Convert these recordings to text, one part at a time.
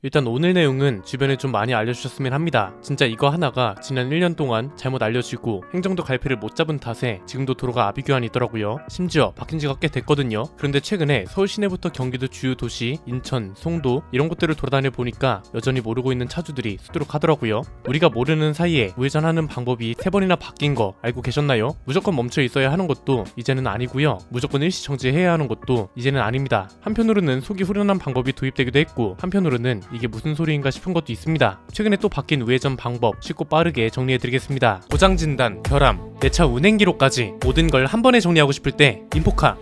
일단 오늘 내용은 주변에 좀 많이 알려주셨으면 합니다. 진짜 이거 하나가 지난 1년 동안 잘못 알려지고 행정도 갈피를 못 잡은 탓에 지금도 도로가 아비규환이 있더라고요. 심지어 바뀐 지가 꽤 됐거든요. 그런데 최근에 서울 시내부터 경기도 주요 도시, 인천, 송도 이런 곳들을 돌아다녀 보니까 여전히 모르고 있는 차주들이 수두룩하더라고요. 우리가 모르는 사이에 우회전하는 방법이 3번이나 바뀐 거 알고 계셨나요? 무조건 멈춰 있어야 하는 것도 이제는 아니고요. 무조건 일시 정지해야 하는 것도 이제는 아닙니다. 한편으로는 속이 후련한 방법이 도입되기도 했고, 한편으로는 이게 무슨 소리인가 싶은 것도 있습니다. 최근에 또 바뀐 우회전 방법 쉽고 빠르게 정리해드리겠습니다. 고장 진단, 결함, 내 차 운행 기록까지 모든 걸 한 번에 정리하고 싶을 때 인포카!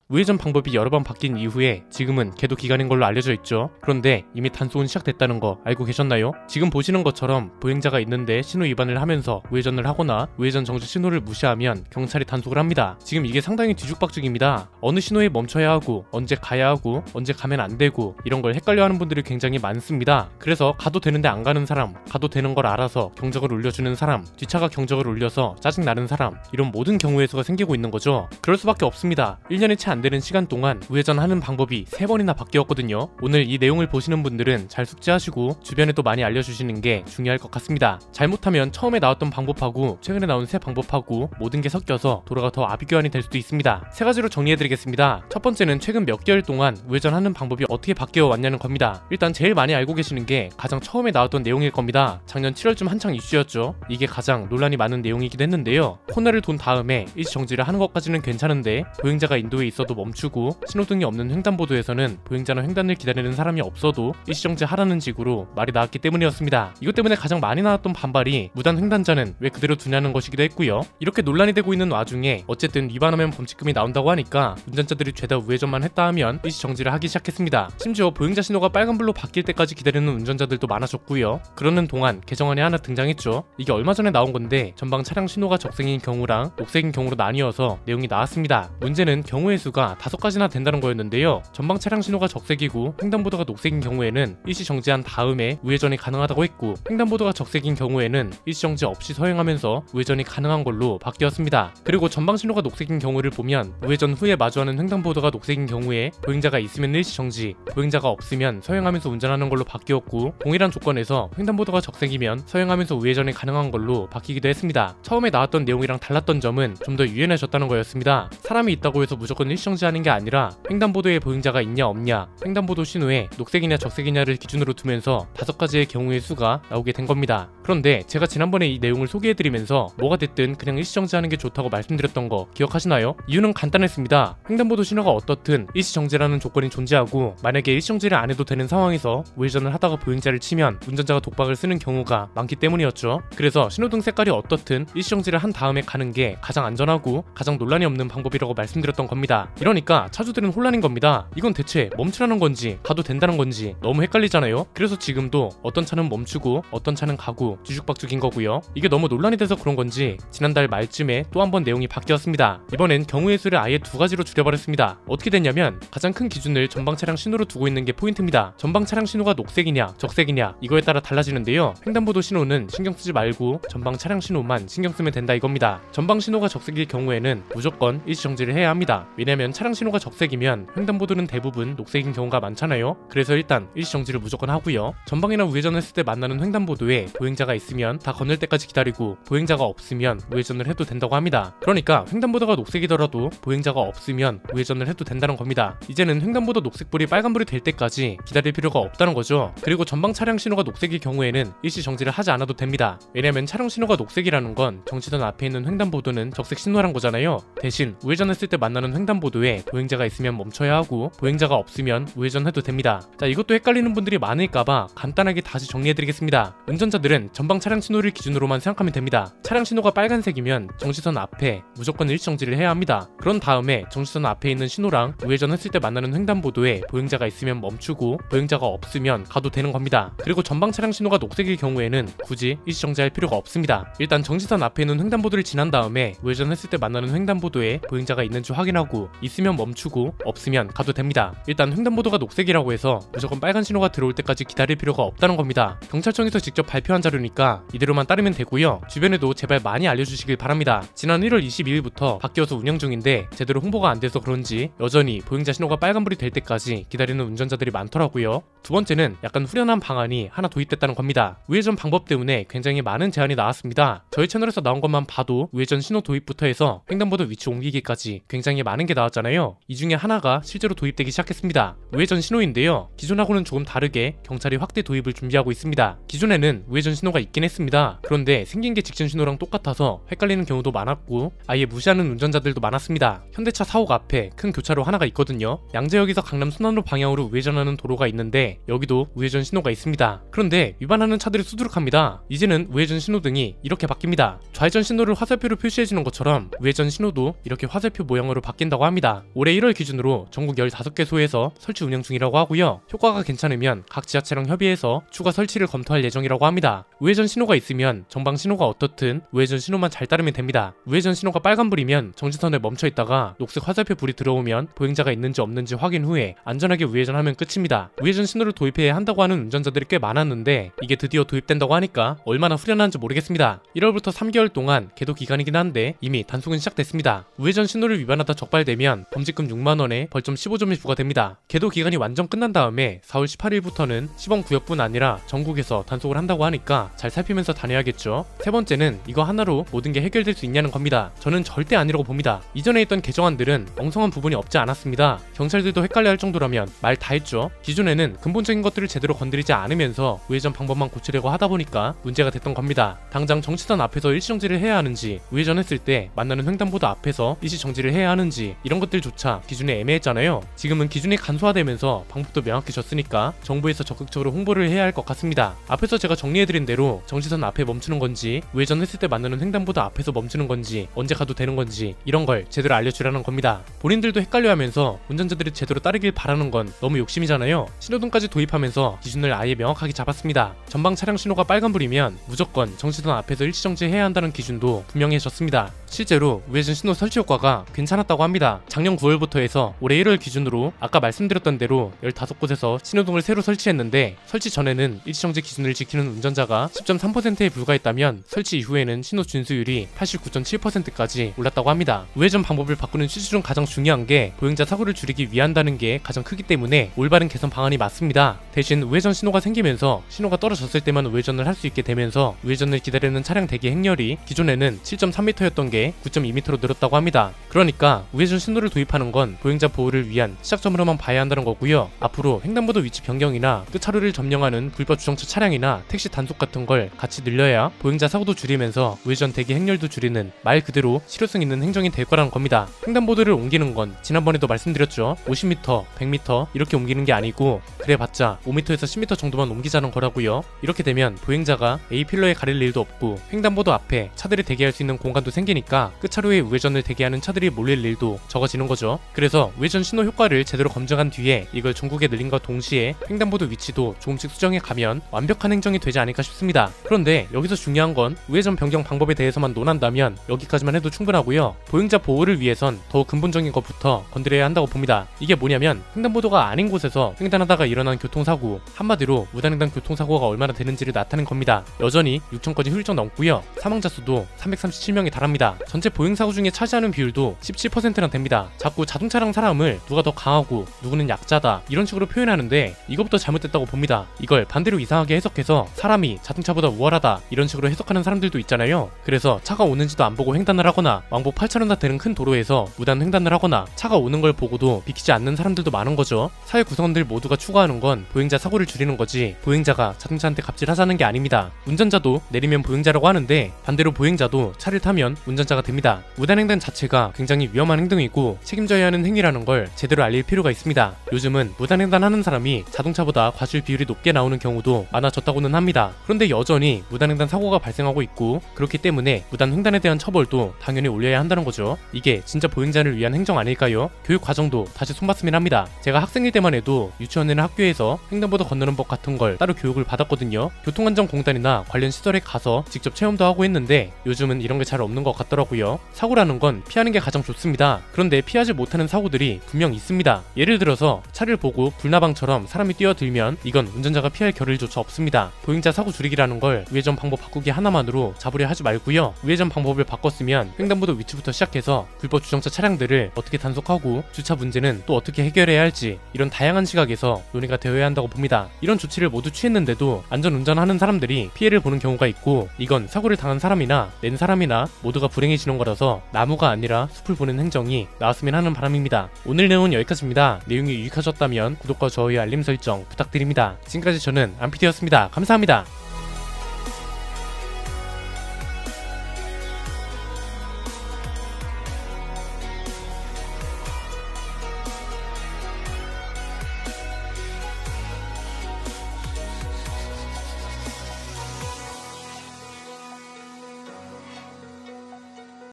우회전 방법이 여러 번 바뀐 이후에 지금은 계도 기간인 걸로 알려져 있죠. 그런데 이미 단속은 시작됐다는 거 알고 계셨나요? 지금 보시는 것처럼 보행자가 있는데 신호 위반을 하면서 우회전을 하거나 우회전 정지 신호를 무시하면 경찰이 단속을 합니다. 지금 이게 상당히 뒤죽박죽입니다. 어느 신호에 멈춰야 하고 언제 가야 하고 언제 가면 안 되고 이런 걸 헷갈려하는 분들이 굉장히 많습니다. 그래서 가도 되는데 안 가는 사람, 가도 되는 걸 알아서 경적을 울려주는 사람, 뒷차가 경적을 울려서 짜증나는 사람, 이런 모든 경우의 수가 생기고 있는 거죠. 그럴 수밖에 없습니다. 1년이 채 안 되는 시간 동안 우회전하는 방법이 3번이나 바뀌었거든요. 오늘 이 내용을 보시는 분들은 잘 숙지하시고 주변에 또 많이 알려주시는 게 중요할 것 같습니다. 잘못하면 처음에 나왔던 방법하고 최근에 나온 새 방법하고 모든 게 섞여서 도로가 더 아비규환이 될 수도 있습니다. 3가지로 정리해드리겠습니다. 첫 번째는 최근 몇 개월 동안 우회전하는 방법이 어떻게 바뀌어 왔냐는 겁니다. 일단 제일 많이 알고 계시는 게 가장 처음에 나왔던 내용일 겁니다. 작년 7월쯤 한창 이슈였죠. 이게 가장 논란이 많은 내용이기도 했는데요. 코너를 돈 다음에 일시 정지를 하는 것까지는 괜찮은데 보행자가 인도에 있어도 멈추고 신호등이 없는 횡단보도에서는 보행자는 횡단을 기다리는 사람이 없어도 일시정지 하라는 식으로 말이 나왔기 때문이었습니다. 이것 때문에 가장 많이 나왔던 반발이 무단 횡단자는 왜 그대로 두냐는 것이기도 했고요. 이렇게 논란이 되고 있는 와중에 어쨌든 위반하면 범칙금이 나온다고 하니까 운전자들이 죄다 우회전만 했다 하면 일시정지를 하기 시작했습니다. 심지어 보행자 신호가 빨간불로 바뀔 때까지 기다리는 운전자들도 많아졌고요. 그러는 동안 개정안이 하나 등장했죠. 이게 얼마 전에 나온 건데 전방 차량 신호가 적색인 경우랑 녹색인 경우로 나뉘어서 내용이 나왔습니다. 문제는 경우의 수가 5가지나 된다는 거였는데요. 전방 차량 신호가 적색이고 횡단보도가 녹색인 경우에는 일시 정지한 다음에 우회전이 가능하다고 했고, 횡단보도가 적색인 경우에는 일시 정지 없이 서행하면서 우회전이 가능한 걸로 바뀌었습니다. 그리고 전방 신호가 녹색인 경우를 보면 우회전 후에 마주하는 횡단보도가 녹색인 경우에 보행자가 있으면 일시 정지, 보행자가 없으면 서행하면서 운전하는 걸로 바뀌었고, 동일한 조건에서 횡단보도가 적색이면 서행하면서 우회전이 가능한 걸로 바뀌기도 했습니다. 처음에 나왔던 내용이랑 달랐던 점은 좀 더 유연해졌다는 거였습니다. 사람이 있다고 해서 무조건 일시 정지하는 게 아니라 횡단보도에 보행자가 있냐 없냐, 횡단보도 신호에 녹색이냐 적색이냐를 기준으로 두면서 5가지의 경우의 수가 나오게 된 겁니다. 그런데 제가 지난번에 이 내용을 소개해드리면서 뭐가 됐든 그냥 일시정지하는 게 좋다고 말씀드렸던 거 기억하시나요? 이유는 간단했습니다. 횡단보도 신호가 어떻든 일시정지라는 조건이 존재하고, 만약에 일시정지를 안 해도 되는 상황에서 우회전을 하다가 보행자를 치면 운전자가 독박을 쓰는 경우가 많기 때문이었죠. 그래서 신호등 색깔이 어떻든 일시정지를 한 다음에 가는 게 가장 안전하고 가장 논란이 없는 방법이라고 말씀드렸던 겁니다. 이러니까 차주들은 혼란인 겁니다. 이건 대체 멈추라는 건지 가도 된다는 건지 너무 헷갈리잖아요. 그래서 지금도 어떤 차는 멈추고 어떤 차는 가고 뒤죽박죽인 거고요. 이게 너무 논란이 돼서 그런 건지 지난달 말쯤에 또 한 번 내용이 바뀌었습니다. 이번엔 경우의 수를 아예 2가지로 줄여버렸습니다. 어떻게 됐냐면 가장 큰 기준을 전방 차량 신호로 두고 있는 게 포인트입니다. 전방 차량 신호가 녹색이냐 적색이냐 이거에 따라 달라지는데요. 횡단보도 신호는 신경 쓰지 말고 전방 차량 신호만 신경 쓰면 된다 이겁니다. 전방 신호가 적색일 경우에는 무조건 일시 정지를 해야 합니다. 왜냐면 차량 신호가 적색이면 횡단보도는 대부분 녹색인 경우가 많잖아요. 그래서 일단 일시 정지를 무조건 하고요. 전방이나 우회전했을 때 만나는 횡단보도에 보행자가 있으면 다 건널 때까지 기다리고, 보행자가 없으면 우회전을 해도 된다고 합니다. 그러니까 횡단보도가 녹색이더라도 보행자가 없으면 우회전을 해도 된다는 겁니다. 이제는 횡단보도 녹색불이 빨간불이 될 때까지 기다릴 필요가 없다는 거죠. 그리고 전방 차량 신호가 녹색일 경우에는 일시 정지를 하지 않아도 됩니다. 왜냐면 차량 신호가 녹색이라는 건 정지선 앞에 있는 횡단보도는 적색 신호란 거잖아요. 대신 우회전했을 때 만나는 횡단보도에 보행자가 있으면 멈춰야 하고 보행자가 없으면 우회전해도 됩니다. 자, 이것도 헷갈리는 분들이 많을까봐 간단하게 다시 정리해드리겠습니다. 운전자들은 전방 차량 신호를 기준으로만 생각하면 됩니다. 차량 신호가 빨간색이면 정지선 앞에 무조건 일시 정지를 해야 합니다. 그런 다음에 정지선 앞에 있는 신호랑 우회전했을 때 만나는 횡단보도에 보행자가 있으면 멈추고 보행자가 없으면 가도 되는 겁니다. 그리고 전방 차량 신호가 녹색일 경우에는 굳이 일시 정지할 필요가 없습니다. 일단 정지선 앞에 있는 횡단보도를 지난 다음에 우회전했을 때 만나는 횡단보도에 보행자가 있는지 확인하고 있으면 멈추고 없으면 가도 됩니다. 일단 횡단보도가 녹색이라고 해서 무조건 빨간 신호가 들어올 때까지 기다릴 필요가 없다는 겁니다. 경찰청에서 직접 발표한 자료니까 이대로만 따르면 되고요. 주변에도 제발 많이 알려주시길 바랍니다. 지난 1월 22일부터 바뀌어서 운영 중인데 제대로 홍보가 안 돼서 그런지 여전히 보행자 신호가 빨간불이 될 때까지 기다리는 운전자들이 많더라고요. 두 번째는 약간 후련한 방안이 하나 도입됐다는 겁니다. 우회전 방법 때문에 굉장히 많은 제안이 나왔습니다. 저희 채널에서 나온 것만 봐도 우회전 신호 도입부터 해서 횡단보도 위치 옮기기까지 굉장히 많은 게 나왔잖아요. 이 중에 하나가 실제로 도입되기 시작했습니다. 우회전 신호인데요. 기존하고는 조금 다르게 경찰이 확대 도입을 준비하고 있습니다. 기존에는 우회전 신호가 있긴 했습니다. 그런데 생긴 게 직진 신호랑 똑같아서 헷갈리는 경우도 많았고 아예 무시하는 운전자들도 많았습니다. 현대차 사옥 앞에 큰 교차로 하나가 있거든요. 양재역에서 강남 순환로 방향으로 우회전하는 도로가 있는데 여기도 우회전 신호가 있습니다. 그런데 위반하는 차들이 수두룩합니다. 이제는 우회전 신호등이 이렇게 바뀝니다. 좌회전 신호를 화살표로 표시해주는 것처럼 우회전 신호도 이렇게 화살표 모양으로 바뀐다고 합니다. 올해 1월 기준으로 전국 15개소에서 설치 운영 중이라고 하고요. 효과가 괜찮으면 각 지자체랑 협의해서 추가 설치를 검토할 예정이라고 합니다. 우회전 신호가 있으면 전방 신호가 어떻든 우회전 신호만 잘 따르면 됩니다. 우회전 신호가 빨간불이면 정지선에 멈춰있다가 녹색 화살표 불이 들어오면 보행자가 있는지 없는지 확인 후에 안전하게 우회전하면 끝입니다. 우회전 신호를 도입해야 한다고 하는 운전자들이 꽤 많았는데 이게 드디어 도입된다고 하니까 얼마나 후련한지 모르겠습니다. 1월부터 3개월 동안 계도 기간이긴 한데 이미 단속은 시작됐습니다. 우회전 신호를 위반하다 적발되면 범칙금 6만원에 벌점 15점이 부과됩니다. 계도 기간이 완전 끝난 다음에 4월 18일부터는 시범 구역뿐 아니라 전국에서 단속을 한다고 하니까 잘 살피면서 다녀야겠죠. 세 번째는 이거 하나로 모든 게 해결될 수 있냐는 겁니다. 저는 절대 아니라고 봅니다. 이전에 있던 개정안들은 엉성한 부분이 없지 않았습니다. 경찰들도 헷갈려할 정도라면 말 다 했죠. 기존에는 근본적인 것들을 제대로 건드리지 않으면서 우회전 방법만 고치려고 하다 보니까 문제가 됐던 겁니다. 당장 정치선 앞에서 일시정지를 해야 하는지 우회전했을 때 만나는 횡단보도 앞에서 일시정지를 해야 하는지 이런 것들조차 기준이 애매했잖아요. 지금은 기준이 간소화되면서 방법도 명확해졌으니까 정부에서 적극적으로 홍보를 해야 할 것 같습니다. 앞에서 제가 정리해드린 대로 정치선 앞에 멈추는 건지 우회전했을 때 만나는 횡단보도 앞에서 멈추는 건지 언제 가도 되는 건지 이런 걸 제대로 알려주라는 겁니다. 본인들도 헷갈려하면서 운전자들이 제대로 따르길 바라는 건 너무 욕심이잖아요. 신호등까지 도입하면서 기준을 아예 명확하게 잡았습니다. 전방 차량 신호가 빨간불이면 무조건 정지선 앞에서 일시정지해야 한다는 기준도 분명해졌습니다. 실제로 우회전 신호 설치 효과가 괜찮았다고 합니다. 작년 9월부터 해서 올해 1월 기준으로 아까 말씀드렸던 대로 15곳에서 신호등을 새로 설치했는데 설치 전에는 일시정지 기준을 지키는 운전자가 10.3%에 불과했다면 설치 이후에는 신호 준수율이 89.7%까지 올랐다고 합니다. 우회전 방법을 바꾸는 취지 중 가장 중요한 게 보행자 사고를 줄이기 위한다는 게 가장 크기 때문에 올바른 개선 방안이 맞습니다. 대신 우회전 신호가 생기면서 신호가 떨어졌을 때만 우회전을 할 수 있게 되면서 우회전을 기다리는 차량 대기 행렬이 기존에는 7.3m였던 게 9.2m로 늘었다고 합니다. 그러니까 우회전 신호를 도입하는 건 보행자 보호를 위한 시작점으로만 봐야 한다는 거고요. 앞으로 횡단보도 위치 변경이나 끝차로를 점령하는 불법 주정차 차량이나 택시 단속 같은 걸 같이 늘려야 보행자 사고도 줄이면서 우회전 대기 행렬도 줄이는 말 그대로 실효성 있는 행정이 될 거라는 겁니다. 횡단보도를 옮기는 건 지난번에도 말씀드렸죠. 50m, 100m 이렇게 옮기는 게 아니고 그래봤자 5m에서 10m 정도만 옮기자는 거라고요. 이렇게 되면 보행자가 A필러에 가릴 일도 없고 횡단보도 앞에 차들이 대기할 수 있는 공간도 생기니까 끝차로에 우회전을 대기하는 차들이 몰릴 일도 적어지는 거죠. 그래서 우회전 신호 효과를 제대로 검증한 뒤에 이걸 전국에 늘린과 동시에 횡단보도 위치도 조금씩 수정해 가면 완벽한 행정이 되지 않을까 싶습니다. 그런데 여기서 중요한 건 우회전 변경 방법에 대해서만 논한다면 여기까지만 해도 충분하고요. 보행자 보호를 위해선 더 근본적인 것부터 건드려야 한다고 봅니다. 이게 뭐냐면 횡단보도가 아닌 곳에서 횡단하다가 일어난 교통사고, 한마디로 무단횡단 교통사고가 얼마나 되는지를 나타낸 겁니다. 여전히 6,000건이 훌쩍 넘고요. 사망자 수도 337명에 달합니다. 전체 보행사고 중에 차지하는 비율도 17%나 됩니다. 자꾸 자동차랑 사람을 누가 더 강하고 누구는 약자다 이런 식으로 표현하는데 이것부터 잘못됐다고 봅니다. 이걸 반대로 이상하게 해석해서 사람이 자동차보다 우월하다 이런 식으로 해석하는 사람들도 있잖아요. 그래서 차가 오는지도 안 보고 횡단을 하거나 왕복 8차로나 되는 큰 도로에서 무단 횡단을 하거나 차가 오는 걸 보고도 비키지 않는 사람들도 많은 거죠. 사회 구성원들 모두가 추구하는 건 보행자 사고를 줄이는 거지 보행자가 자동차한테 갑질하자는 게 아닙니다. 운전자도 내리면 보행자라고 하는데 반대로 보행자도 차를 타면 운전자가 됩니다. 무단횡단 자체가 굉장히 위험한 행동이고 책임져야 하는 행위라는 걸 제대로 알릴 필요가 있습니다. 요즘은 무단횡단하는 사람이 자동차보다 과실 비율이 높게 나오는 경우도 많아졌다고는 합니다. 그런데 여전히 무단횡단 사고가 발생하고 있고 그렇기 때문에 무단횡단에 대한 처벌도 당연히 올려야 한다는 거죠. 이게 진짜 보행자를 위한 행정 아닐까요? 교육 과정도 다시 손봤으면 합니다. 제가 학생일 때만 해도 유치원이나 학교에서 횡단보도 건너는 법 같은 걸 따로 교육을 받았거든요. 교통안전공단이나 관련 시설에 가서 직접 체험도 하고 했는데 요즘은 이런 게 잘 없는 것 같더라고요. 사고라는 건 피하는 게 가장 좋습니다. 그런데 그런데 피하지 못하는 사고들이 분명 있습니다. 예를 들어서 차를 보고 불나방처럼 사람이 뛰어들면 이건 운전자가 피할 겨를조차 없습니다. 보행자 사고 줄이기라는 걸 우회전 방법 바꾸기 하나만으로 잡으려 하지 말고요. 우회전 방법을 바꿨으면 횡단보도 위치부터 시작해서 불법 주정차 차량들을 어떻게 단속하고 주차 문제는 또 어떻게 해결해야 할지 이런 다양한 시각에서 논의가 되어야 한다고 봅니다. 이런 조치를 모두 취했는데도 안전운전하는 사람들이 피해를 보는 경우가 있고 이건 사고를 당한 사람이나 낸 사람이나 모두가 불행해지는 거라서 나무가 아니라 숲을 보는 행정이 나왔으면 하는 바람입니다. 오늘 내용은 여기까지입니다. 내용이 유익하셨다면 구독과 좋아요 알림 설정 부탁드립니다. 지금까지 저는 안피디였습니다. 감사합니다.